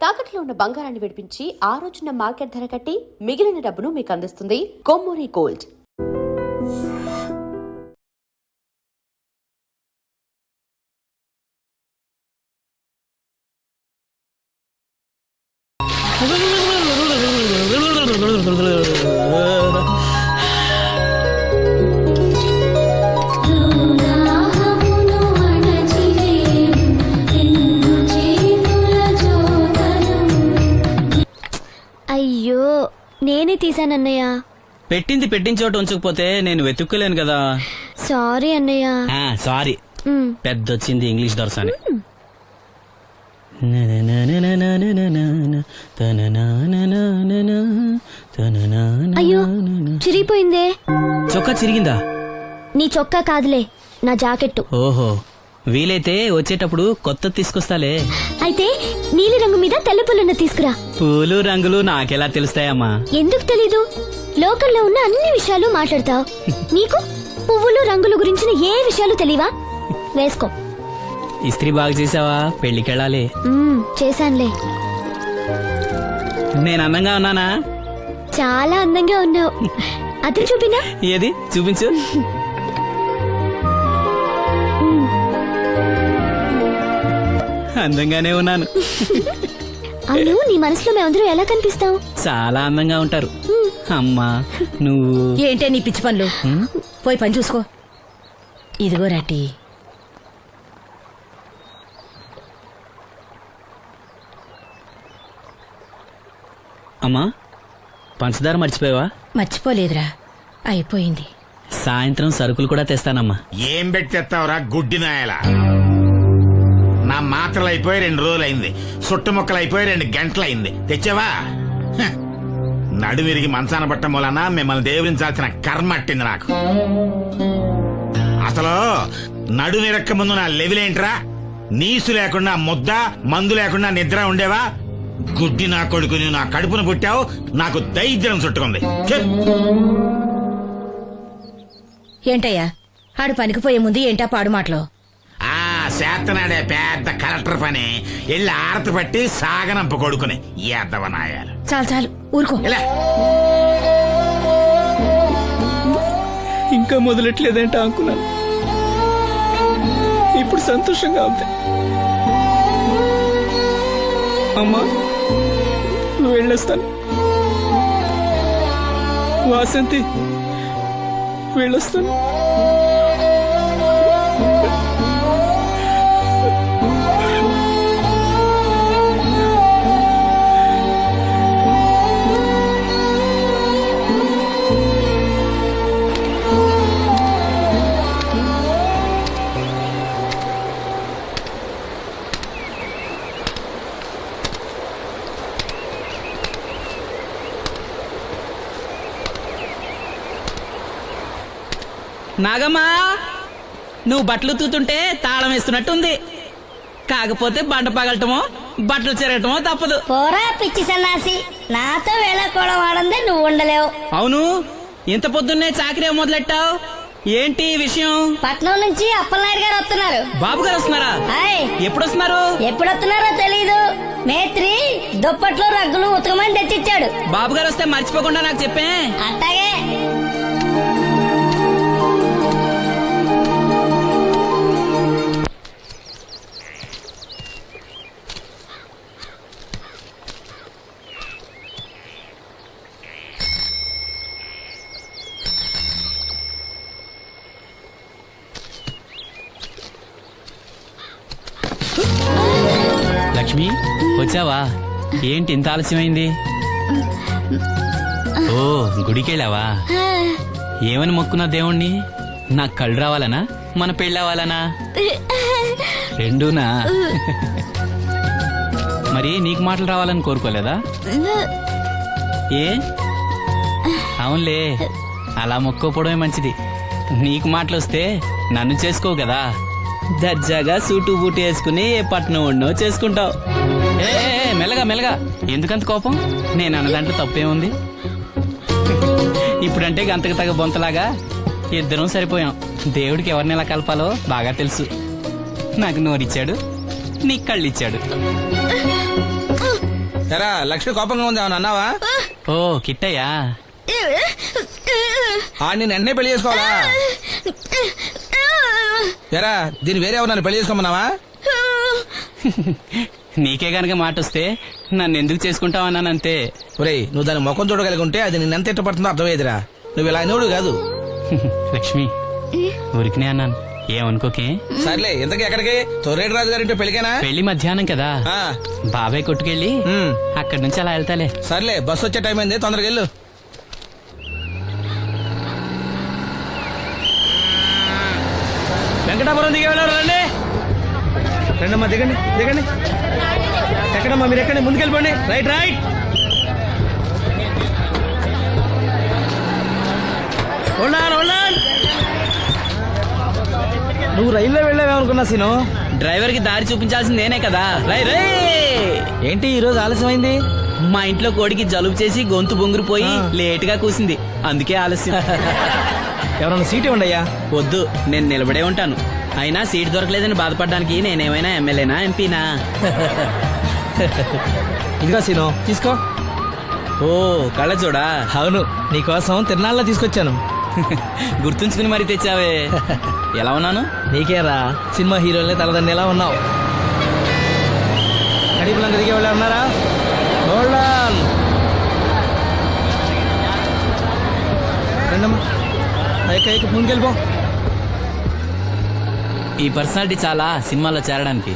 తాకట్లో ఉన్న బంగారాన్ని విడిపించి ఆ రోజున మార్కెట్ ధర కట్టి మిగిలిన డబ్బును మీకు అందిస్తుంది కొమ్మూరి గోల్డ్. అయ్యో నేనే తీసానన్నయ్య. పెట్టింది పెట్టిన చోట ఉంచకపోతే నేను వెతుక్కోలేను కదా. సారీ అన్నయ్య. సారీ. పెద్దొచ్చింది ఇంగ్లీష్ దొరసాని. అయ్యో చిరిగిపోయిందే. చొక్కా చిరిగిందా? నీ చొక్కా కాదులే, నా జాకెట్టు. ఓహో, వీలైతే వచ్చేటప్పుడు కొత్త తీసుకొస్తాలే. అయితే నీలి రంగు మీద తెల్ల పుల్లన్న తీసుకురా. పూలు రంగులు నాకెలా తెలుస్తాయమ్మా? ఎందుకు తెలీదు? లోకల్లో ఉన్న అన్ని విషయాలు మాట్లాడతావు. నీకు పువ్వులు రంగులు గురించిన ఏ విషయాలు తెలియవా? వేసుకో. ఇస్త్రీ బాగా చేసావా? పెళ్లికెళ్ళాలి. చేశానులే. నేను అందంగా ఉన్నానా? చాలా అందంగా ఉన్నావు. అది చూపినా? ఏది చూపించు. అందంగానే ఉన్నాను. అవును, నీ మనసులో మేమందరం ఎలా కనిపిస్తాం? చాలా అందంగా ఉంటారు. అమ్మా నువ్వు ఏంటే నీ పిచ్చి పనులు? పోయి పని చూసుకో. ఇదిగో రాటి. అమ్మా పంచదార మర్చిపోయావా? మర్చిపోలేదురా, అయిపోయింది. సాయంత్రం సరుకులు కూడా తెస్తానమ్మా. ఏం పెట్టి తెస్తావురా గుడ్డి నాయలా? నా మాత్రలు అయిపోయి 2 రోజులైంది, సుట్టుముక్కలు అయిపోయి 2 గంటలైంది. తెచ్చావా? నడుమిరిగి మంచాన పట్టం వలన మిమ్మల్ని దేవురించాల్సిన కర్మ అట్టింది నాకు. అసలు నడుమిరక్క ముందు నా లెవెలేంట్రా? నీసు లేకుండా ముద్ద, మందు లేకుండా నిద్ర ఉండేవా? గుడ్డి నా కొడుకు, నువ్వు నా కడుపును పుట్టావు, నాకు దైద్యం చుట్టుకుంది. ఏంటయ్యా ఆడు పనికిపోయే ముందు ఏంటా పాడు మాటలు? చేతనాడే పెద్ద కలెక్టర్ పని. ఎల్లి ఆరతి పట్టి సాగనంప కొడుకుని ఎద్దవనాయాలు. చాలు చాలు ఊరుకో. ఇంకా మొదలెట్లేదేంటా అనుకున్నాను. ఇప్పుడు సంతోషంగా ఉంది. అమ్మా నువ్వు వెళ్ళొస్తాను. వాసంతి వెళ్ళొస్తాను. నాగమ్మా నువ్వు బట్టలు తూతుంటే తాళం వేస్తున్నట్టుంది. కాకపోతే బండ పగలటమో బట్టలు చెరగటమో తప్పదు. పోరా పిచ్చి సన్నాసి, నాతో వేళకోవడం వాడందే నువ్వు ఉండలేవు. అవును, ఇంత పొద్దున్నే చాకరీ మొదలెట్టావు, ఏంటి విషయం? పట్నం నుంచి అప్పలనాయుడు గారు వస్తున్నారు. బాబు గారు వస్తున్నారా? ఎప్పుడు వస్తున్నారు? ఎప్పుడు వస్తున్నారో తెలీదు. మేత్రి దుప్పట్లు రగ్గులు ఉతకమని తెచ్చిచ్చాడు. బాబు గారు వస్తే మర్చిపోకుండా నాకు చెప్పే. అట్టాగే. లక్ష్మి వచ్చావా? ఏంటి ఇంత ఆలస్యమైంది? ఓ గుడికెళ్ళావా? ఏమని మొక్కున్నా దేవుణ్ణి? నాకు కళ్ళు రావాలనా, మన పెళ్ళవాలనా? రెండూనా? మరి నీకు మాటలు రావాలని కోరుకోలేదా? ఏ అవునులే, అలా మొక్కోపోవడమే మంచిది. నీకు మాటలు వస్తే నన్ను చేసుకోవు కదా. దర్జాగా సూటు బూటు వేసుకుని ఏ పట్నం ఉండో చేసుకుంటావు. ఏ మెల్లగా మెల్లగా, ఎందుకంత కోపం? నేను అన్నదాంట్లో తప్పేముంది? ఇప్పుడంటే గంతకు తగ్గ బొంతలాగా ఇద్దరం సరిపోయాం. దేవుడికి ఎవరిని ఎలా కలపాలో బాగా తెలుసు. నాకు నోరిచ్చాడు, నీకు కళ్ళు ఇచ్చాడు. ఎరా లక్ష్మి కోపంగా ఉంది ఏమన్నా అన్నావా? ఓ కిట్టయ్యా, నేను వెంటనే పెళ్లి చేసుకోవాలా? ఎరా దీన్ని వేరే ఎవరు పెళ్లి చేసుకోమన్నావా? నీకే గనక మాట వస్తే నన్ను ఎందుకు చేసుకుంటావన్నానంతే. ఒరేయ్ నువ్వు దాని ముఖం చూడగలిగి ఉంటే అది నిన్నెంత ఇష్టపడుతుందో అర్థమయ్యేదిరా. నువ్వు ఇలా అనేవాడు కాదు. లక్ష్మి ఊరికినే అన్నాను, ఏమనుకోకే. సర్లే ఇంతకీ ఎక్కడికి? తొర్రేటి రాజు గారింటే పెళ్లికేనా? పెళ్లి మధ్యాహ్నం కదా, ఆ, బాబాయ్ కొట్టుకెళ్ళి అక్కడి నుంచి అలా వెళ్తాలే. సర్లే బస్సు వచ్చే టైం అయింది, తొందరగా వెళ్ళు. వెంకటాపురం దిగే వెళ్ళారు. రండి రండమ్మా, దిగండి దిగండి. ఎక్కడమ్మా మీరు? ఎక్కండి, ముందుకెళ్ళిపోండి. Right right. నువ్వు రైల్లో వెళ్ళావేమనుకున్నా సీను. డ్రైవర్ కి దారి చూపించాల్సింది నేనే కదా. రై రై. ఏంటి ఈ రోజు ఆలస్యమైంది? మా ఇంట్లో కోడికి జలుబు చేసి గొంతు బొంగురుపోయి లేట్ గా కూసింది, అందుకే ఆలస్యం. ఎవరన్నా సీట్ ఇవ్వండి అయ్యా. వద్దు, నేను నిలబడే ఉంటాను. అయినా సీట్ దొరకలేదని బాధపడడానికి నేనేమైనా ఎమ్మెల్యేనా ఎంపీనా? ఇదిగో సీను తీసుకో. ఓ కళ్ళ చూడా. అవును, నీకోసం తిరునాళ్ళ తీసుకొచ్చాను. గుర్తుంచుకుని మరి తెచ్చావే. ఎలా ఉన్నాను? నీకేరా సినిమా హీరోలనే తలదండి ఎలా ఉన్నావు. కడిపులంక దిగే వాళ్ళు ఉన్నారా? రండమ్మా, ముందుకెళ్ళిపో. ఈ పర్సనాలిటీ చాలా సినిమాలో చేరడానికి.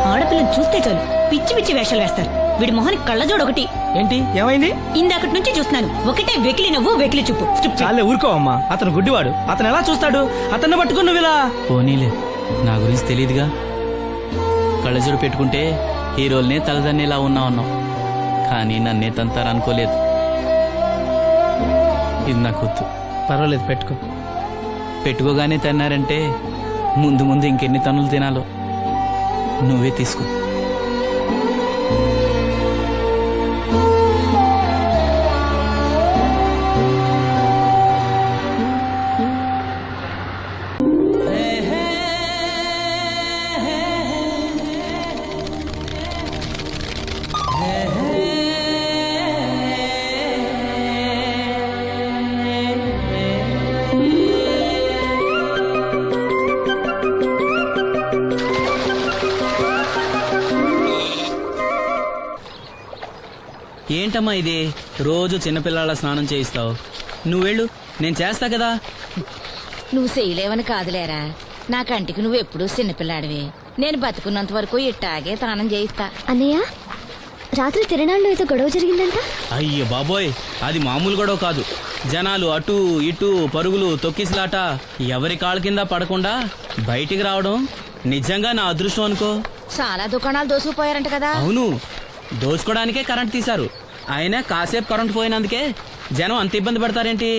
ఆడపిల్లని చూస్తే చాలు పిచ్చి పిచ్చి వేషాలు వేస్తారు. వీడి మొహానికి కళ్ళజోడు ఒకటి. ఏంటి ఏమైంది? ఇందాకటి నుంచి చూస్తున్నాను, ఒకటే వెకిలి నవ్వు వెకిలి చూపు. చాలే ఊరుకోవమ్మా, అతను గుడ్డివాడు. అతను ఎలా చూస్తాడు? అతన్ని పట్టుకుని నువ్వు ఇలా. పోనీలే, నా గురించి తెలియదుగా. కళ్ళజోడు పెట్టుకుంటే హీరోల్నే తలదన్నేలా ఉన్నావు, కానీ నన్నే తంతారనుకోలేదు. ఇది నాకు వద్దు. పర్వాలేదు పెట్టుకో. పెట్టుకోగానే తన్నారంటే ముందు ముందు ఇంకెన్ని తన్నులు తినాలో నువ్వే తీసుకో. ఏంటమ్మా ఇది? రోజు చిన్నపిల్లల స్నానం చేయిస్తావు. నువ్వెళ్ళు, నేను చేస్తా కదా. నువ్వు చేయలేవని కాదులేరా, నా కంటికి నువ్వు ఎప్పుడూ చిన్నపిల్లాడివి. నేను బతుకున్నంత వరకు ఇట్టాగే తానం చేయిస్తా. అన్నయ్య, రాత్రి తిరణాల్లో ఏదో గొడవ జరిగిందంట. అయ్యో బాబోయ్, అది మామూలు గొడవ కాదు. జనాలు అటు ఇటు పరుగులు, తొక్కిసలాట. ఎవరి కాళ్ళ కింద పడకుండా బయటికి రావడం నిజంగా నా అదృష్టం అనుకో. చాలా దుకాణాలు దోసుకుపోయారంట కదా. అవును, దోచుకోవడానికే కరెంట్ తీశారు. అయినా కాసేపు కరెంట్ పోయినందుకే జనం అంత ఇబ్బంది పడతారేంటి?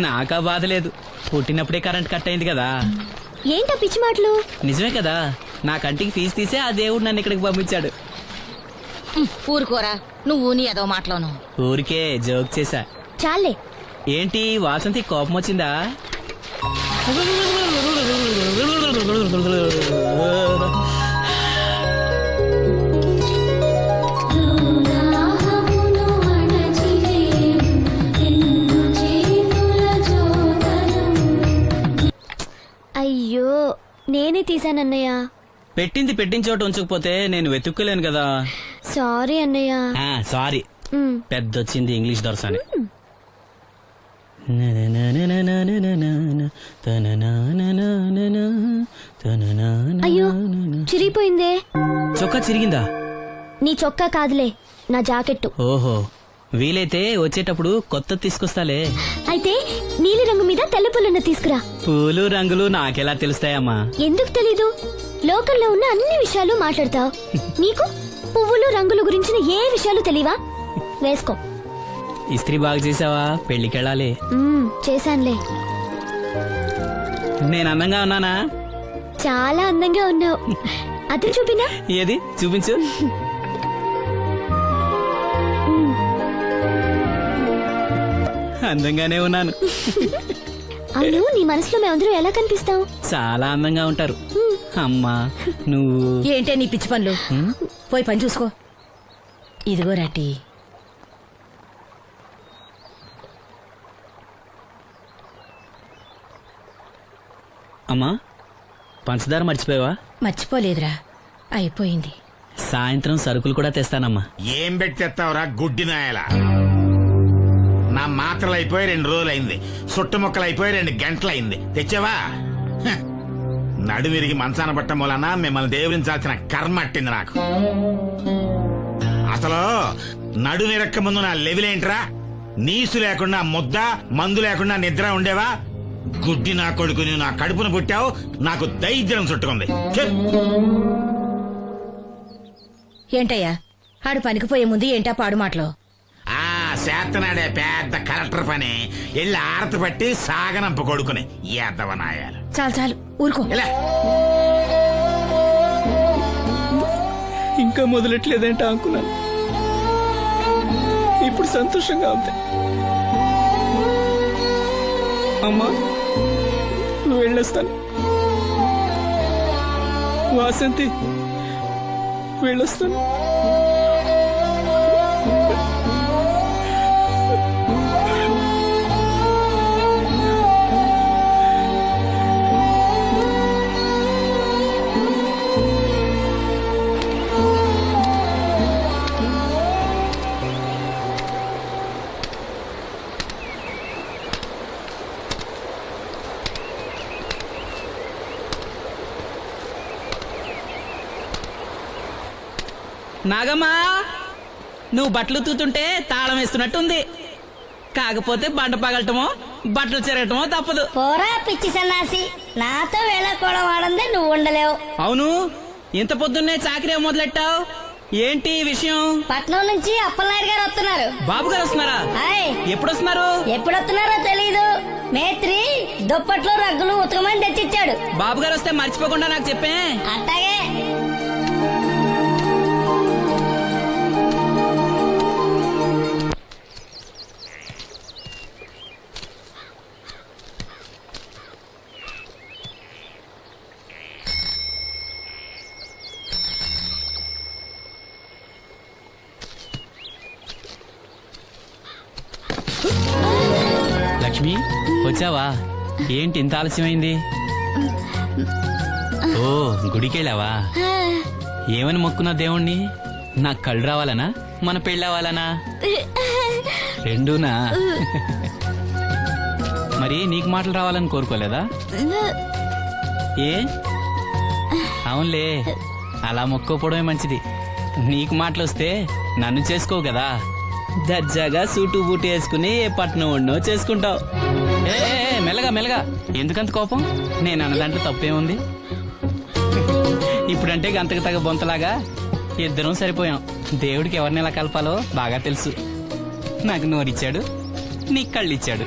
నాకా బాధ లేదు, పుట్టినప్పుడే కరెంట్ కట్ అయింది కదా. ఏంటా పిచ్చి మాటలు? నిజమే కదా, నా కంటికి ఫీజు తీసే ఆ దేవుడు నన్ను ఇక్కడికి పంపించాడు. ఊరుకోరా, నువ్వు నీ ఏదో మాటలోను. ఊరికే జోక్ చేశా. చాలే. ఏంటి వాసంతి కోపం వచ్చిందా? అయ్యో, నేనే తీసానన్నయ్య. పెట్టింది పెట్టిన చోట ఉంచకపోతే నేను వెతుక్కోలేను కదా. సారీ అన్నయ్య. సారీ. పెద్దొచ్చింది ఇంగ్లీష్ దొరసాని. అయ్యో, చిరిగిపోయిందే. చొక్కా చిరిగిందా? నీ చొక్కా కాదులే, నా జాకెట్టు. ఓహో, వీలైతే వచ్చేటప్పుడు కొత్త తీసుకొస్తాలే. అయితే నీలి రంగు మీద తెల్ల పుల్లన్న తీసుకురా. పూలు రంగులు నాకెలా తెలుస్తాయమ్మా? ఎందుకు తెలీదు? లోకల్లో ఉన్న అన్ని విషయాలు మాట్లాడతావు. నీకు పువ్వులు రంగుల గురించిన ఏ విషయాలు తెలియవా? వేసుకో. ఇస్త్రీ బాగా చేసావా? పెళ్లికెళ్ళాలి. చేశానులే. నేను అందంగా ఉన్నానా? చాలా అందంగా ఉన్నావు. అది చూపినా? ఏది చూపించు. అందంగానే ఉన్నాను. అవును, నీ మనసులో మేమందరం ఎలా కనిపిస్తాం? చాలా అందంగా ఉంటారు. అమ్మా నువ్వు ఏంటే నీ పిచ్చి పనులు? పోయి పని చూసుకో. ఇదిగో రాటి. అమ్మా పంచదార మర్చిపోయావా? మర్చిపోలేదురా, అయిపోయింది. సాయంత్రం సరుకులు కూడా తెస్తానమ్మా. ఏం పెట్టి తెస్తావురా గుడ్డి నాయల? నా మాత్రలు అయిపోయి 2 రోజులైంది, సుట్టుముక్కలు అయిపోయి 2 గంటలైంది. తెచ్చావా? హ. నడుమిరిగి మంచాన పట్ట మూలన మిమ్మల్ని దేవురించాల్సిన కర్మ అట్టింది నాకు. అసలు నడుమిరక్క ముందు నా లెవెలేంట్రా? నీసు లేకుండా ముద్ద, మందు లేకుండా నిద్ర ఉండేవా? గుడ్డి నా కొడుకు, నువ్వు నా కడుపును పుట్టావు, నాకు దైద్యం చుట్టుకుంది. ఛే! ఏంటయ్యా ఆడు పనికి పోయే ముందు ఏంటా పాడు మాటలు? ఆ చేతనాడే పెద్ద కలెక్టర్ పని ఎల్లి ఆరతి పట్టి సాగనంప కొడుకుని ఎద్దవనాయాలు. చాలు చాలు ఊరుకో. ఇలా ఇంకా మొదలెట్లేదంటే అనుకున్నాను. ఇప్పుడు సంతోషంగా ఉంది. అమ్మా నువ్వు వెళ్ళొస్తాను. వాసంతి వెళ్ళొస్తాను. నాగమ్మా నువ్వు బట్టలు తూతుంటే తాళం వేస్తున్నట్టుంది. కాకపోతే బండ పగలటమో బట్టలు చెరగటమో తప్పదు. పోరా పిచ్చి సన్నాసి, నాతో వేళకోవడం వాడందే నువ్వు ఉండలేవు. అవును, ఇంత పొద్దున్నే చాకరీ మొదలెట్టావు, ఏంటి విషయం? పట్నం నుంచి అప్పలనాయుడు గారు వస్తున్నారు. బాబు గారు వస్తున్నారా? హాయ్. ఎప్పుడు వస్తున్నారు? ఎప్పుడు వస్తున్నారో తెలీదు. మేత్రి దుప్పట్లు రగ్గులు ఉతకమని తెచ్చిచ్చాడు. బాబు గారు వస్తే మర్చిపోకుండా నాకు చెప్పే. అట్టాగే. లక్ష్మి వచ్చావా? ఏంటి ఇంత ఆలస్యమైంది? ఓ గుడికెళ్ళావా? ఏమని మొక్కున్నా దేవుణ్ణి? నాకు కళ్ళు రావాలనా, మన పెళ్ళవాలనా? రెండూనా? మరి నీకు మాటలు రావాలని కోరుకోలేదా? ఏ అవునులే, అలా మొక్కోపోవడమే మంచిది. నీకు మాటలు వస్తే నన్ను చేసుకోవు కదా. దర్జాగా సూటు బూటు వేసుకుని ఏ పట్నం ఉండో చేసుకుంటావు. ఏ మెల్లగా మెల్లగా, ఎందుకంత కోపం? నేను అన్న దాంట్లో తప్పేముంది? ఇప్పుడంటే గంతకు తగ్గ బొంతలాగా ఇద్దరం సరిపోయాం. దేవుడికి ఎవరిని ఎలా కలపాలో బాగా తెలుసు. నాకు నోరిచ్చాడు, నీకు కళ్ళు ఇచ్చాడు.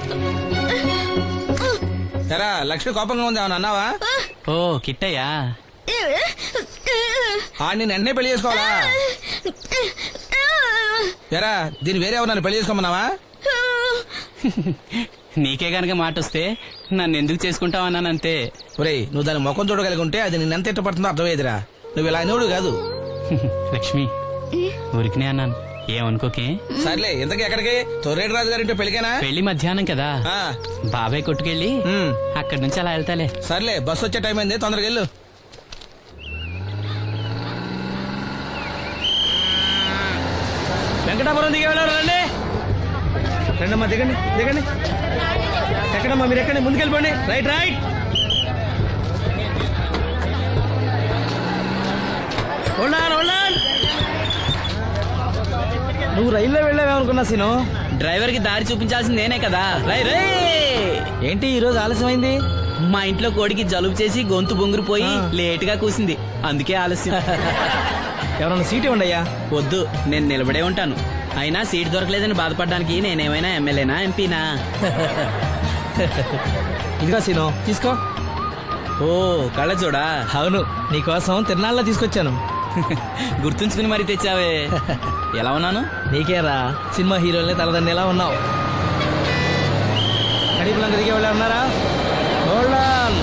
లక్ష్మి కోపంగా ఉంది, ఏమన్నా అన్నావా? ఓ కిట్టయ్యా, నేను వెంటనే పెళ్లి చేసుకోవాలా? ఎరా దీన్ని వేరే ఎవరు పెళ్లి చేసుకోమన్నావా? నీకే గనక మాట వస్తే నన్ను ఎందుకు చేసుకుంటావన్నానంతే. ఒరేయ్, నువ్వు దాని ముఖం చూడగలిగి ఉంటే అది నిన్నెంత ఇష్టపడుతుందో అర్థమయ్యేదిరా. నువ్వు ఇలా అనేవాడు కాదు. లక్ష్మి ఊరికినే అన్నాను, ఏమనుకోకే. సర్లే, ఇంతకీ ఎక్కడికి? తొర్రేడు రాజు గారింటే పెళ్ళికేనా? పెళ్లి మధ్యాహ్నం కదా, బాబాయ్ కొట్టుకెళ్ళి అక్కడి నుంచి అలా వెళ్తాలే. సర్లే, బస్సు వచ్చే టైం అయింది, తొందరగా వెళ్ళు. వెంకటాపురం దిగి వెళ్ళారు. రండి రండమ్మా, దిగండి దిగండి. ఎక్కడమ్మా మీరు? ఎక్కండి, ముందుకెళ్ళిపోండి. Right right. నువ్వు రైల్లో వెళ్ళావేమనుకున్నా సీను. డ్రైవర్ కి దారి చూపించాల్సింది నేనే కదా. రై రే. ఏంటి ఈ రోజు ఆలస్యమైంది? మా ఇంట్లో కోడికి జలుబు చేసి గొంతు బొంగురుపోయి లేట్ గా కూసింది, అందుకే ఆలస్యం. ఎవరన్నా సీట్ ఇవ్వండి అయ్యా. వద్దు, నేను నిలబడే ఉంటాను. అయినా సీట్ దొరకలేదని బాధపడడానికి నేనేమైనా ఎమ్మెల్యేనా, ఎంపీనా? ఇదిగా సీను, తీసుకో. ఓ కళ్ళ చూడా. అవును, నీకోసం తిరునాళ్ళ తీసుకొచ్చాను. గుర్తుంచుకుని మరి తెచ్చావే. ఎలా ఉన్నాను? నీకేరా, సినిమా హీరోలనే తలదండి ఎలా ఉన్నావు. మాడిపులంక దిగే వాళ్ళు ఉన్నారా? Hold on.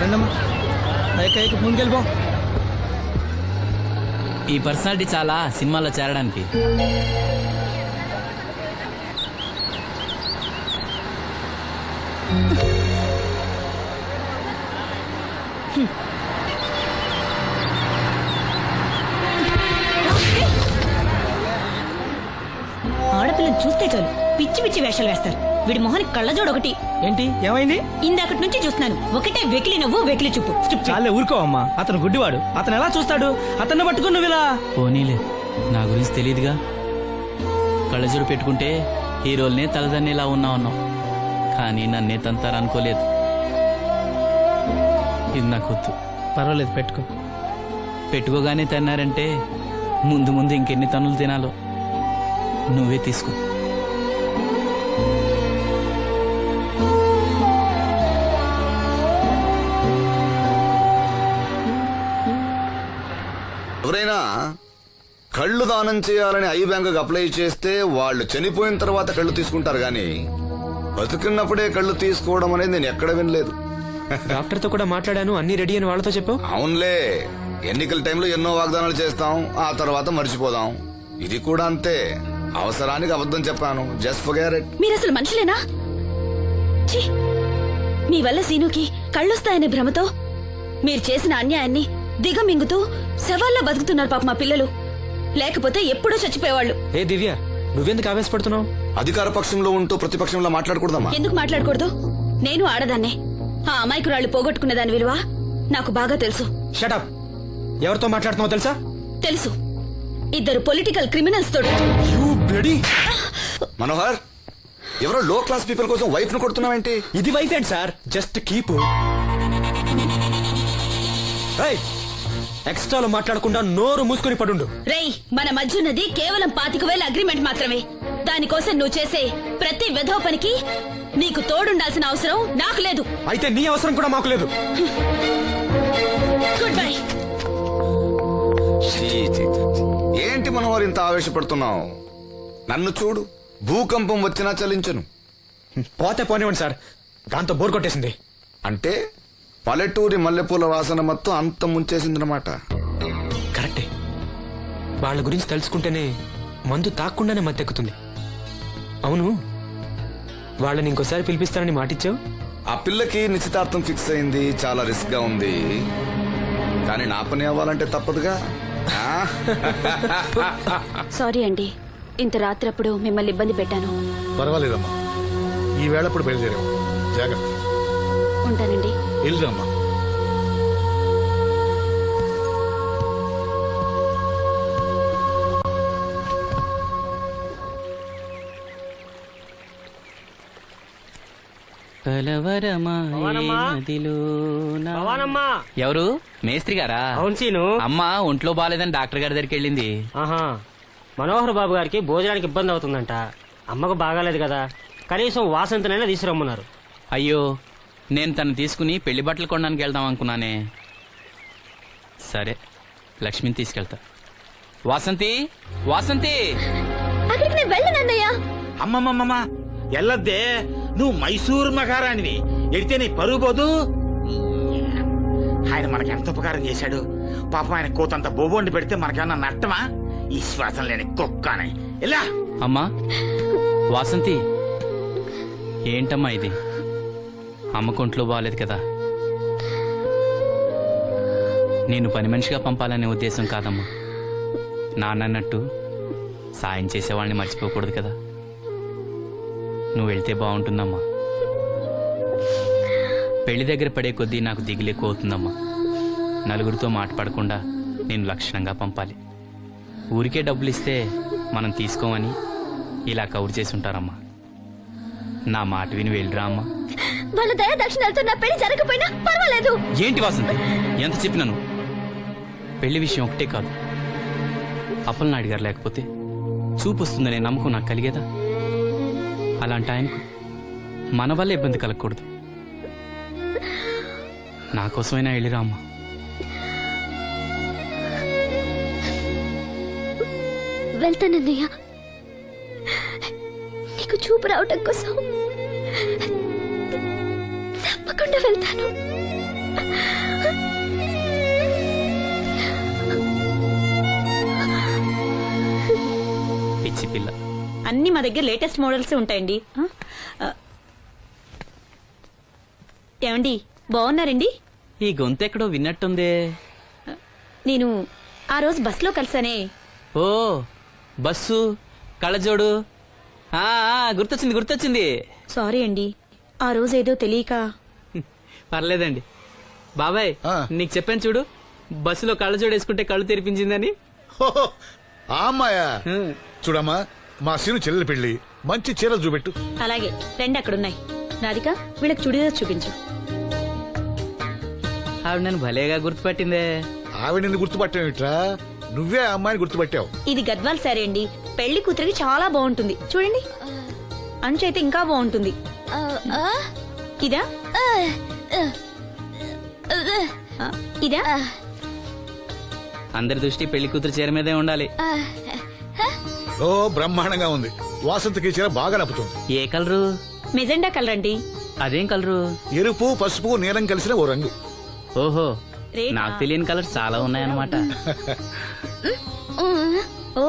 రండమ్మా, ఎక్క ముందుకెళ్ళిపో. ఈ పర్సనాలిటీ చాలా సినిమాలో చేరడానికి. ఆడపిల్లని చూస్తే చాలు పిచ్చి పిచ్చి వేషాలు వేస్తారు. వీడి మొహానికి కళ్ళజోడు ఒకటి. ఏంటి ఏమైంది? ఇందాకటి నుంచి చూస్తున్నాను, ఒకటే వెకిలి నవ్వు వెకిలి చూపు. చాలే ఊరుకో అమ్మా, అతను గుడ్డివాడు. అతను ఎలా చూస్తాడు? అతన్ని పట్టుకుని నువ్వు ఇలా. పోనీలే, నా గురించి తెలియదుగా. కళ్ళజోడు పెట్టుకుంటే హీరోల్నే తలదన్నేలా ఉన్నావు, కానీ నన్నే తంతారనుకోలేదు. ఇది నాకు వద్దు. పర్వాలేదు, పెట్టుకో. పెట్టుకోగానే తిన్నారంటే ముందు ముందు ఇంకెన్ని తన్నులు తినాలో నువ్వే తీసుకో. ఎవరైనా కళ్ళు దానం చేయాలని ఐ బ్యాంకుకి అప్లై చేస్తే వాళ్ళు చనిపోయిన తర్వాత కళ్ళు తీసుకుంటారు గాని బతుకున్నప్పుడే కళ్ళు తీసుకోవడం అనేది నేను ఎక్కడ వినలేదు. డాక్టర్ తో కూడా మాట్లాడాను, అన్ని రెడీ అని వాళ్ళతో చెప్పావు. అవునులే, ఎన్నికల టైంలో ఎన్నో వాగ్దానాలు చేస్తాం, ఆ తర్వాత మర్చిపోదాం. ఇది కూడా అంతే, అవసరానికి అబద్ధం చెప్పాను. Just forget it. మీరు అసలు మనుషులేనా? ఛీ! మీ వల్ల సీనుకి కళ్ళొస్తాయనే భ్రమతో మీరు చేసిన అన్యాయాన్ని దిగమింగుతూ శవాల్లో బతుకుతున్నారు పాప మా పిల్లలు. లేకపోతే ఎప్పుడూ చచ్చిపోయేవాళ్ళు. ఏ దివ్య, నువ్వెందుకు ఆవేశపడుతున్నావు? అధికార పక్షంలో ఉంటూ ప్రతిపక్షంలో మాట్లాడకూడదమ్మా. ఎందుకు మాట్లాడకూడదు? నేను ఆడదాన్నే. ఆ అమాయకురాళ్ళు పోగొట్టుకున్న దాని విలువ నాకు బాగా తెలుసు. షటప్. ఎవరితో మాట్లాడుతున్నావు తెలుసా? తెలుసు. ఇద్దరు పొలిటికల్ క్రిమినల్స్ తోడు. మనోహర్, ఎవరో లో క్లాస్ పీపుల్ కోసం వైఫ్ ను కొడుతున్నావేంటి? ఇది వైఫ్ ఏంటి సార్? Just keep. ఎక్స్ట్రాలో మాట్లాడకుండా నోరు మూసుకొని పడుండు. రేయ్, మన మధ్య ఉన్నది కేవలం 25,000 అగ్రిమెంట్ మాత్రమే. దానికోసం నువ్వు చేసే ప్రతి వెధవ పనికి నీకు తోడుండాల్సిన అవసరం నాకు లేదు. అయితే నీ అవసరం కూడా మాకు లేదు. Good bye. ఏంటి మనోహర్ ఇంత ఆవేశపడుతున్నావు? నన్ను చూడు, భూకంపం వచ్చినా చలించను. పోతే పోనివ్వండి సార్, దాంతో బోర్ కొట్టేసింది. అంటే పల్లెటూరి మల్లెపూల వాసన మొత్తం అంత ముంచేసిందనమాట. కరెక్టే. వాళ్ళ గురించి తెలుసుకుంటేనే మందు తాక్కుండానే మత్తెక్కుతుంది. అవును, వాళ్ళని ఇంకోసారి పిలిపిస్తానని మాటిచ్చావు. ఆ పిల్లకి నిశ్చితార్థం ఫిక్స్ అయింది, చాలా రిస్క్ గా ఉంది. కానీ నా పని అవ్వాలంటే తప్పదుగా. సారీ అండి, ఇంత రాత్రప్పుడు మిమ్మల్ని ఇబ్బంది పెట్టాను. పర్వాలేదమ్మా, ఈ వేళప్పుడు బయలుదేరాము. జాగ్రత్త. ఉంటానండి. వెళ్దామా. ఎవరు? మేస్త్రి గారా? అవును సీను. అమ్మ ఒంట్లో బాగాలేదని డాక్టర్ గారి దగ్గరికి వెళ్ళింది. ఆహా, మనోహర్ బాబు గారికి భోజనానికి ఇబ్బంది అవుతుందంట. అమ్మకు బాగాలేదు కదా, కనీసం వాసంతనైనా తీసుకురమ్మన్నారు. అయ్యో, నేను తను తీసుకుని పెళ్లి బట్టలు కొనడానికి వెళ్దాం అనుకున్నానే. సరే, లక్ష్మిని తీసుకెళ్తా. వాసంతి, వాసంతి. అక్కడికి నేను వెళ్ళనన్నయ్యా. అమ్మమ్మమ్మ ఎల్లద్దే, నువ్వు మైసూరు మహారాణివి. ఎడితే నీ పరుగు పోదు. ఆయన మనకి ఎంత ఉపకారం చేశాడు. పాపం ఆయన కోతంత బోబోండి పెడితే మనకేమన్నా నట్టమా? ఈ శ్వాసం లేని కుక్కనే. ఎలా అమ్మా వాసంతి, ఏంటమ్మా ఇది? అమ్మకొంట్లో బాగాలేదు కదా. నేను పని మనిషిగా పంపాలనే ఉద్దేశం కాదమ్మా. నాన్నన్నట్టు సాయం చేసేవాళ్ళని మర్చిపోకూడదు కదా. నువ్వు వెళ్తే బాగుంటుందమ్మా. పెళ్లి దగ్గర పడే కొద్దీ నాకు దిగులు ఎక్కువ అవుతుందమ్మా. నలుగురితో మాట పడకుండా నేను లక్షణంగా పంపాలి. ఊరికే డబ్బులు ఇస్తే మనం తీసుకోమని ఇలా కవర్ చేసి ఉంటారమ్మా. నా మాట విని వెళ్ళిరా అమ్మా. వాళ్ళ దయ దక్షిణాలతో నా పెళ్లి జరగకపోయినా పర్వాలేదు. ఏంటి వాసంతి, ఎంత చెప్పినాను? పెళ్లి విషయం ఒకటే కాదు, అప్పలనాయుడు గారు లేకపోతే చూపు వస్తుందనే నమ్మకం నాకు కలిగేదా? అలాంటి ఆయనకు మన వల్ల ఇబ్బంది కలగకూడదు. నా కోసమైనా వెళ్ళిరా అమ్మా. వెళ్తానన్నయ్య. రేపు రావటం కోసం తప్పకుండా వెళ్తాను. పిచ్చి పిల్ల. అన్ని మా దగ్గర లేటెస్ట్ మోడల్స్ ఉంటాయండి. ఏమండి బాగున్నారండి? ఈ గొంతు ఎక్కడో విన్నట్టుందే. నేను ఆ రోజు బస్సులో కలిసానే. ఓ బస్సు కళ్ళజోడు. గుర్తొచ్చింది. సారీ అండి, ఆ రోజు ఏదో తెలియక. పర్లేదండి బాబాయ్, నీకు చెప్పాను చూడు, బస్సులో కళ్ళజోడు వేసుకుంటే కళ్ళు తెరిపించిందని. ఆ అమ్మాయా? చూడమ్మా, మా సీను చెల్లెలి పెళ్లి, మంచి చీరలు చూపెట్టు. అలాగే రెండు అక్కడున్నాయి. రాధిక వీళ్ళకి చుడిదార్ చూపించు. ఆవిడ నన్ను భలేగా గుర్తుపట్టిందే. ఆవిడ నిన్ను గుర్తుపట్టావిట్రా? నువ్వే ఆ అమ్మాయిని గుర్తుపట్టావు. ఇది గద్వాల్ సారీ అండి, పెళ్లి కూతురికి చాలా బాగుంటుంది. చూడండి, అంచు అయితే ఇంకా బాగుంటుంది. ఇదా ఇదా? అందరి దృష్టి పెళ్లి కూతురు చీర మీదే ఉండాలి. ఓ బ్రహ్మాండంగా ఉంది. వాసంతకి చీర బాగా నప్పుతుంది. ఏ కలరు? మెజెండా కలర్ అండి. అదేం కలరు? ఎరుపు, పసుపు, నీలం కలిసిన ఓ రంగు. ఓహో, నాకు తెలియని కలర్స్ చాలా ఉన్నాయన్నమాట. ఓ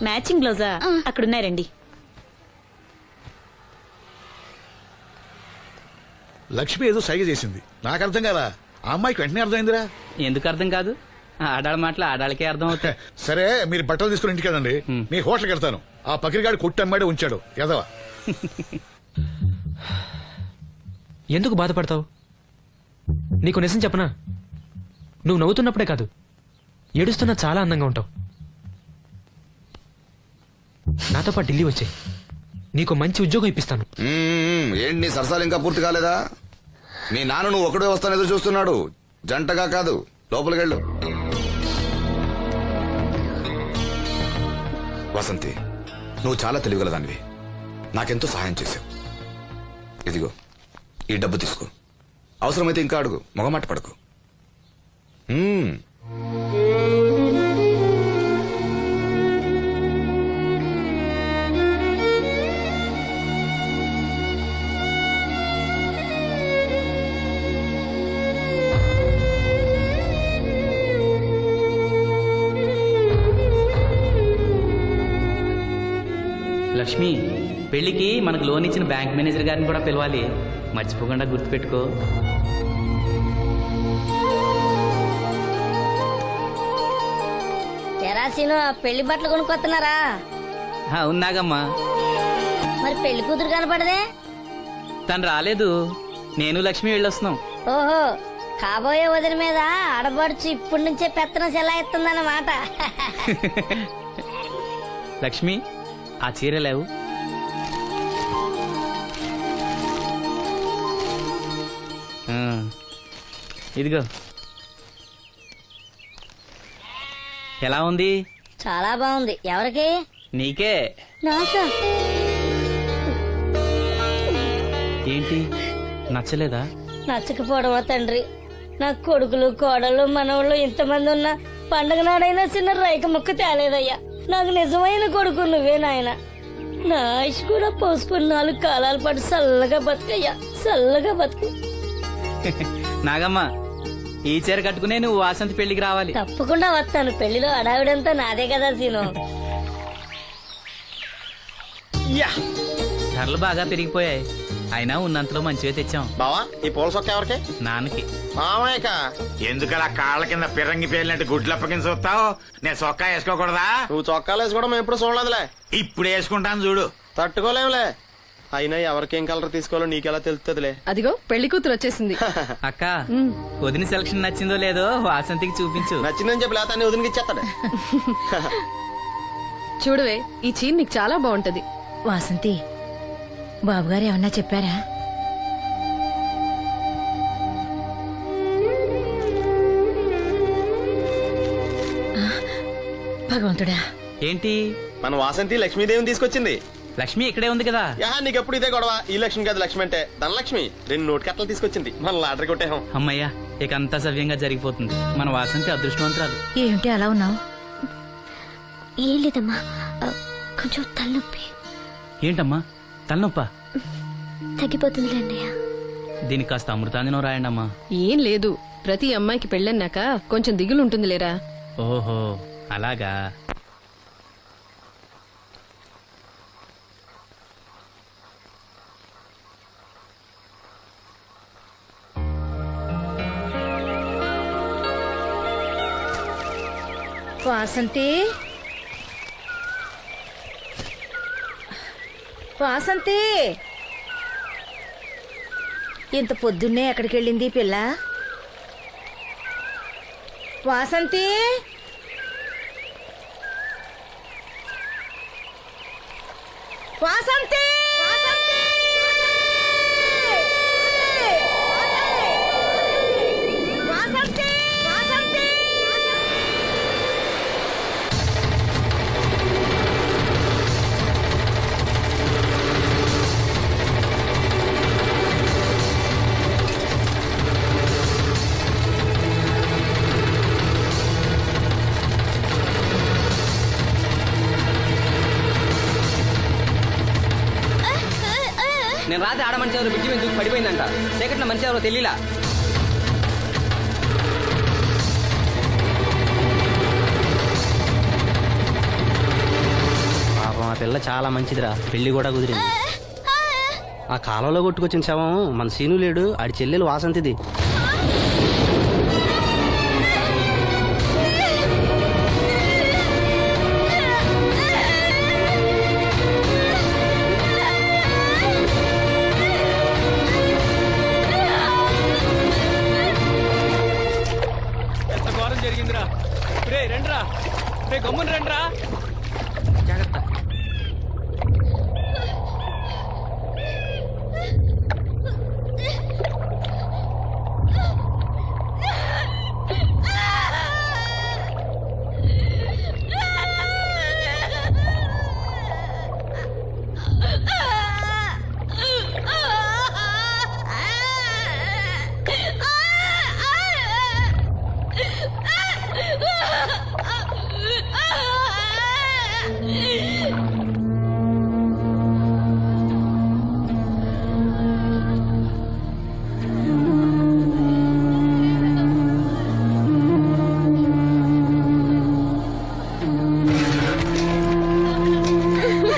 మ్యాచింగ్ బ్లౌజా? అక్కడున్నాయి రండి. లక్ష్మి ఏదో సైగ చేసింది, నాకు అర్థం కాదా? ఆ అమ్మాయికి వెంటనే అర్థమైందిరా. ఎందుకు అర్థం కాదు? ఆడాళ్ళ మాటలు ఆడాళ్ళకే అర్థం అవుతాయి. సరే, మీరు బట్టలు తీసుకుని ఇంటికి వెళ్ళండి. నీ హోటల్కి వెళ్తాను. ఆ పకిరిగాడు కొట్టి అమ్మాడే ఉంచాడు ఎదవా. ఎందుకు బాధపడతావు? నీకు నిజం చెప్పనా, నువ్వు నవ్వుతున్నప్పుడే కాదు, ఏడుస్తున్నా చాలా అందంగా ఉంటావు. నాతో పాటు ఢిల్లీ వచ్చాయి, నీకు మంచి ఉద్యోగం ఇప్పిస్తాను. ఏంటి నీ సరసాలు ఇంకా పూర్తి కాలేదా? మీ నాన్న నువ్వు ఒకడే వస్తాను ఎదురు చూస్తున్నాడు, జంటగా కాదు. లోపలికెళ్ళు. వసంతి, నువ్వు చాలా తెలివిగలదానివి. నాకెంతో సహాయం చేశావు. ఇదిగో ఈ డబ్బు తీసుకో. అవసరమైతే ఇంకా అడుగు, మొగమాట పడకు. లక్ష్మి, పెళ్లికి మనకు లోన్ ఇచ్చిన బ్యాంక్ మేనేజర్ గారిని కూడా పిలవాలి, మర్చిపోకుండా గుర్తుపెట్టుకో. తెరాసీను పెళ్లి బట్టలు కొనుక్కొస్తున్నారా? ఉన్నాగమ్మా. మరి పెళ్లి కూతురు కనపడదే? తను రాలేదు, నేను లక్ష్మి వెళ్ళొస్తున్నాం. ఓహో, కాబోయే వదిన మీద ఆడబడుచు ఇప్పటి నుంచే పెత్తనం చెలాయిస్తుందన్నమాట. లక్ష్మి, ఆ చీర లేవు. ఇదిగో. ఎలా ఉంది? చాలా బాగుంది. ఎవరికి? నీకే. నాకా? ఏంటి, నచ్చలేదా? నచ్చకపోవడమా తండ్రి? నా కొడుకులు, కోడళ్ళు, మనవాళ్ళు ఇంతమంది ఉన్నా పండగ నాడైనా చిన్న రైక ముక్క తేలేదయ్యా. నాకు నిజమైన కొడుకు నువ్వే నాయన. నా ఆయుష్ కూడా పోసుకుని 4 కాలాల పాటు చల్లగా బతుకయ్యా, చల్లగా బతుకు. నాగమ్మ, ఈ చీర కట్టుకునే నువ్వు వాసంతి పెళ్లికి రావాలి. తప్పకుండా వస్తాను. పెళ్లిలో అడావిడంతా నాదే కదా సీను. ధరలు బాగా పెరిగిపోయాయి, అయినా ఉన్నంతలో మంచిగా తెచ్చాం. బావా, ఈ పూల సొక్క ఎవరికి? నాన్నకి. మామయ్యక. ఎందుకలా కాళ్ళ కింద పిరంగి పేలినట్టు గుడ్లప్పకింద చూస్తావు? నేను చొక్కా వేసుకోకూడదా? నువ్వు చొక్కాలు వేసుకోవడం ఎప్పుడు చూడలేదులే. ఇప్పుడు వేసుకుంటాను చూడు. తట్టుకోలేవులే. అయినా ఎవరికేం కలర్ తీసుకోవాలో నీకెలా తెలుస్తుందిలే. అదిగో పెళ్లి కూతురు వచ్చేసింది. అక్క, వదిన సెలక్షన్ నచ్చిందో లేదో వాసంతికి చూపించు. నచ్చిందని చెప్పి లేత వదినకి ఇచ్చేస్తాడు. చూడవే, ఈ చీర నీకు చాలా బాగుంటది. వాసంతి, బాబుగారు ఏమన్నా చెప్పారా? భగవంతుడా, ఏంటి? మన వాసంతి లక్ష్మీదేవిని తీసుకొచ్చింది. లక్ష్మి ఇక్కడే ఉంది కదా. నీకెప్పుడు ఇదే గొడవ. ఈ లక్ష్మి కాదు, లక్ష్మి అంటే ధనలక్ష్మి. 2 నోటు కట్టలు తీసుకొచ్చింది. మన లాటరీ కొట్టేహం. అమ్మయ్యా, ఇక అంతా సవ్యంగా జరిగిపోతుంది. మన వాసంతి అదృష్టవంతురాలు. ఏమిటి అలా ఉన్నావు? ఏం లేదమ్మా, కొంచెం తలనొప్పి. ఏంటమ్మా, తలనొప్ప తగ్గిపోతుందిలే అన్నయ్య. దీనికి కాస్త అమృతాంజనం రాయండి అమ్మా. ఏం లేదు, ప్రతి అమ్మాయికి పెళ్ళన్నాక కొంచెం దిగులు ఉంటుంది లేరా. ఓహో అలాగా. వాసంతి, వాసంతి, ఇంత పొద్దున్నే ఎక్కడికి వెళ్ళింది ఈ పిల్ల? వాసంతి, వాసంతి, వాసంతి, వాసంతి. నేను రాత్రి ఆడ మనిషి ఎవరు బ్రిడ్జి మీద దూకి పడిపోయిందంట. చీకట్లో మనిషి ఎవరో తెలియలా. పాపం ఆ పిల్ల చాలా మంచిదిరా, పెళ్లి కూడా కుదిరింది. ఆ కాలంలో కొట్టుకొచ్చిన శవం మన సీను లేడు, ఆడి చెల్లెలు వాసంతిది. జరిగిందిరా రే, రండ్రా రే, గమ్మున రండ్రా. జాగ్రత్త.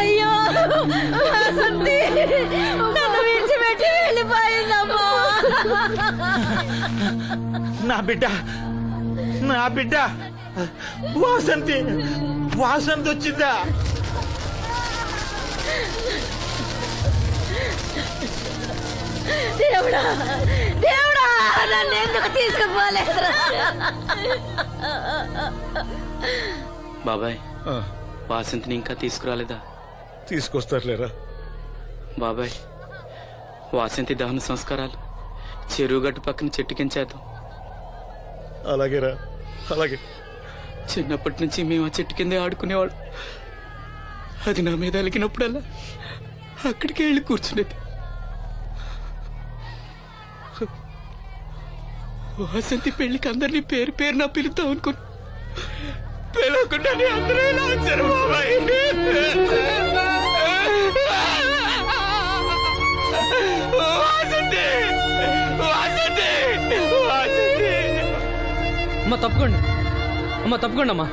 అయ్యో వాసంతి, నన్ను విడిచిపెట్టి వెళ్ళిపోయిందమ్మా. నా బిడ్డ, నా బిడ్డ వాసంతి, వాసంతి వచ్చిందా? దేవుడా, దేవుడా, నన్ను ఎందుకు తీసుకుపోలేదురా? బాబాయ్, వాసంతిని ఇంకా తీసుకురాలేదా? తీసుకొస్తారులేరా. బాబాయ్, వాసంతి దహన సంస్కారాలు చెరువు గట్టు పక్కన చెట్టు కించేద్దాం. అలాగేరా, అలాగే. చిన్నప్పటి నుంచి మేము ఆ చెట్టు కిందే ఆడుకునేవాడు. అది నా మీద అలిగినప్పుడల్లా అక్కడికే వెళ్ళి కూర్చునేది. వాసంతి పెళ్లికి అందరినీ పేరు పేరు నా పిలుద్దాం అనుకుని పిలవకుండానే అందరూ ఇలా వచ్చారు బాబాయ్. వాసంతి, వాసంతి, వాసంతి. అమ్మ తప్పుకోండి, అమ్మ తప్పుకోండి అమ్మా.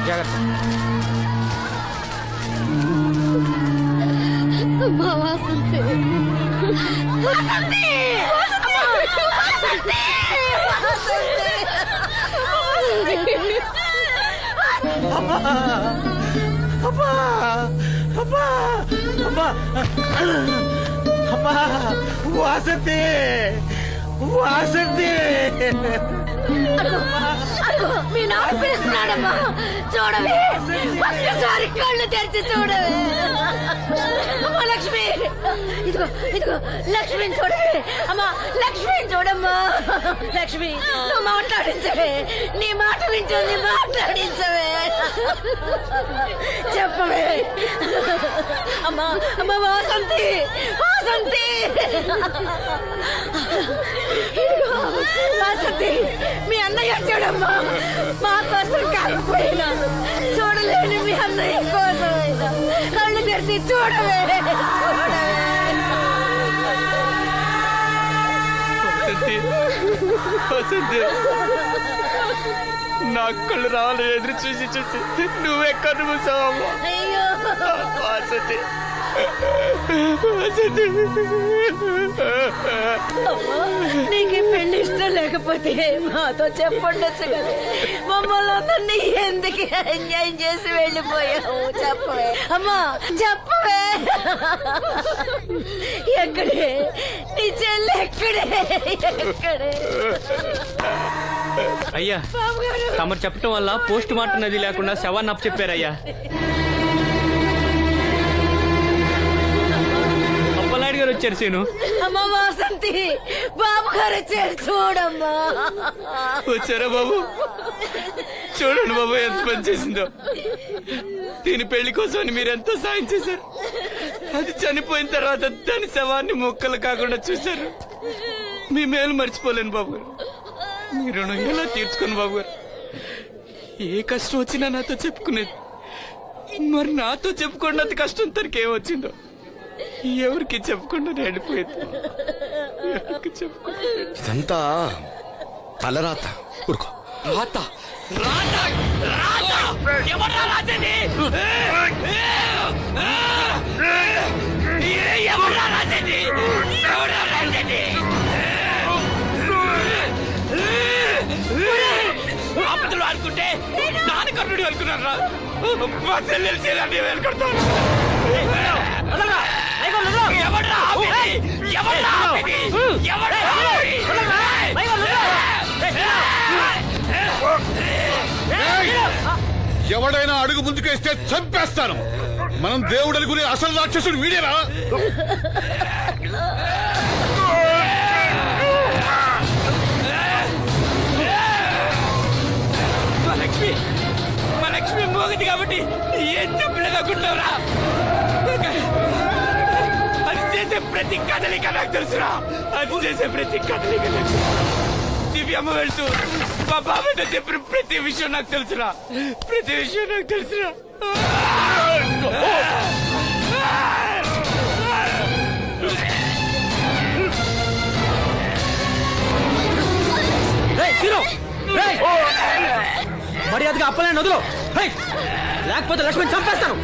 జాగ్రత్త. అమ్మా వాసంతి, వాసంతి, వాసంతి, అమ్మా, అమ్మా, అమ్మా, అమ్మా, అమ్మా, వాసంతి, వాసంతి. అడుగు, మీ నాన్న పిలుస్తున్నాడమ్మా. చూడవే, ఒక్కసారి కళ్ళు తెరిచి చూడవే. అమ్మా లక్ష్మి, ఇదిగో ఇదిగో, లక్ష్మిని చూడవే. అమ్మా లక్ష్మిని చూడమ్మా. లక్ష్మి, నువ్వు మాట్లాడించవే, నీ మాట వింటుంది, మాట్లాడించవే, చెప్పవే. అమ్మా, అమ్మా వాసంతి, వాసంతి. ఇదిగో వాసంతి, మీ అన్నయ్య వచ్చాడమ్మా. మా కోసం కాకపోయినా చూడలేని మీ అన్నయ్య కోసం అయినా కళ్ళు తెరిచి చూడవే, చూడవే. నా కళ్ళు రావాలి ఎదురు చూసి చూసి నువ్వెక్కడ మూసావమ్మా. అయ్యో నీకు పెళ్లి ఇష్టం లేకపోతే మాతో చెప్పండొచ్చు కదా. మమ్మల్ని అందరినీ ఎందుకు ఎంజాయ్ చేసి వెళ్ళిపోయావు? చెప్పవే అమ్మా, చెప్పవే. ఎక్కడే నీ చెల్లి? ఎక్కడే? ఎక్కడే? అయ్యా, తమరు చెప్పటం వల్ల పోస్ట్ మార్టం నది లేకుండా శవాన్ని అప్పు చెప్పారయ్యా. అప్పలాడి గారు వచ్చారు సీను. అమ్మ వాసంతి, బాబు గారు వచ్చారు, చూడమ్మా. వచ్చారా బాబు? చూడండి బాబు ఎంత పని చేసిందో. దీని పెళ్లి కోసం మీరెంతో సాయం చేశారు. అది చనిపోయిన తర్వాత దాని శవాన్ని మొక్కలు కాకుండా చూశారు. మీ మేలు మర్చిపోలేను బాబు గారు. మీ రుణం ఎలా తీర్చుకోను బాబు గారు. ఏ కష్టం వచ్చినా నాతో చెప్పుకునేది. మరి నాతో చెప్పుకున్నంత కష్టం తనకేం వచ్చిందో ఎవరికి చెప్పకుండా వెళ్ళిపోయింది. ఎవరికి చెప్పకుండా ఇదంతా తలరాత. ఊరుకో. రాత రాత రాత ఎవరా రాజని? ఎవరా రాజని? ఎవరా రాజని? ఆపదలు అనుకుంటే నాన్నకర్ణుడు అనుకున్నారా? మా చెల్లెలు చెల్లి వెళ్ళుకుంటాను. ఎవడైనా అడుగు ముందుకేస్తే చంపేస్తాను. మనం దేవుడు అనుకునే అసలు రాక్షసుడు వీడేరా? మా లక్ష్మి మోగది కాబట్టి ఏం చెప్పలేదనుకుంటావురా? అది చేసే ప్రతి కదలిక నాకు తెలుసురా. అది చేసే ప్రతి కదలిక నాకు. దివ్యమ్మ వెళ్తూ మా బాబాయ్తో చెప్పిన ప్రతి విషయం నాకు తెలుసురా. ప్రతి విషయం నాకు తెలుసురా. మర్యాదగా అప్పలేని వదులు, లేకపోతే లక్ష్మణ్ చంపేస్తాను.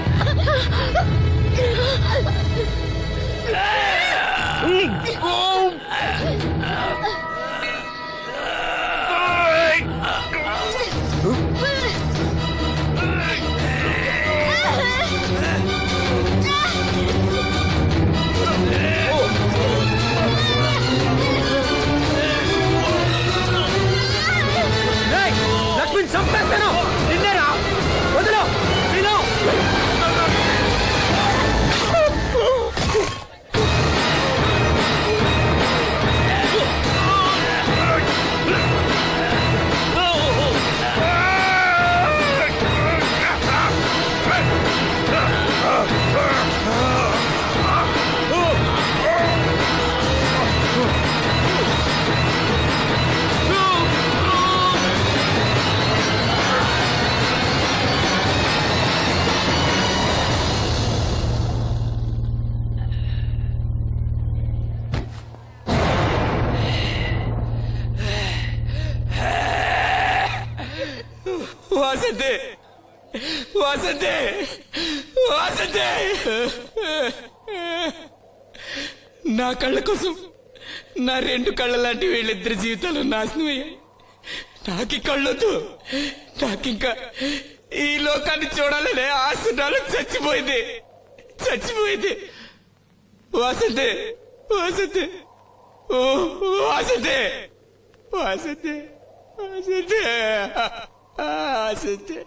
లక్ష్మణ్ చంపేస్తాను. నిన్నేరా? వదులు. వాసంతి, వాసంతి, వాసంతి. నా కళ్ళ కోసం నా రెండు కళ్ళ లాంటి వీళ్ళిద్దరి జీవితాలు నాశనం అయ్యాయి. నాకి కళ్ళొద్దు. నాకింకా ఈ లోకాన్ని చూడాలనే ఆశ నాలో చచ్చిపోయింది. చచ్చిపోయింది. వాసంతి, వాసంతి, ఓ వాసంతి, వాసంతి, వాసంతి, వాసంతి.